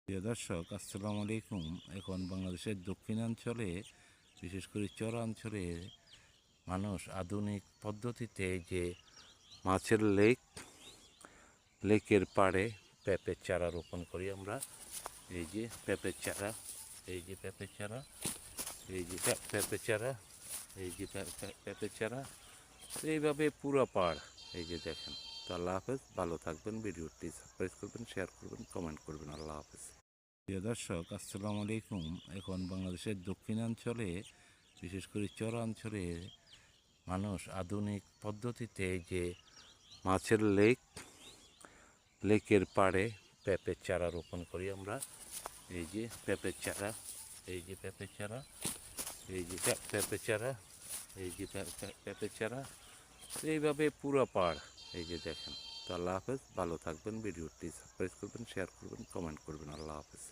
প্রিয় দর্শক, আসসালামু আলাইকুম। এখন বাংলাদেশের দক্ষিণাঞ্চলে, বিশেষ করে চরাঞ্চলে মানুষ আধুনিক পদ্ধতিতে যে মাছের লেকের পাড়ে পেঁপের চারা রোপণ করি আমরা। এই যে পেঁপের চারা, এই যে পেঁপের চারা, এই যে পেঁপের চারা, এই যে পেঁপের চারা। তো এইভাবে পুরো পাড়, এই যে দেখেন। তো আল্লাহ হাফেজ, ভালো থাকবেন। ভিডিওটি সাবস্ক্রাইব করবেন, শেয়ার করবেন, কমেন্ট করবেন। আল্লাহ হাফেজ। প্রিয় দর্শক, আসসালামু আলাইকুম। এখন বাংলাদেশের দক্ষিণাঞ্চলে, বিশেষ করে চরাঞ্চলে মানুষ আধুনিক পদ্ধতিতে যে মাছের লেকের পাড়ে পেঁপের চারা রোপণ করি আমরা। এই যে পেঁপের চারা, এই যে পেঁপের চারা, এই যে পেঁপের চারা, এই যে পেঁপের চারা। তো এইভাবে পুরো পাড়, এই যে দেখেন। তো আল্লাহ হাফেজ, ভালো থাকবেন। ভিডিওটি সাবস্ক্রাইব করবেন, শেয়ার করবেন, কমেন্ট করবেন। আল্লাহ হাফেজ।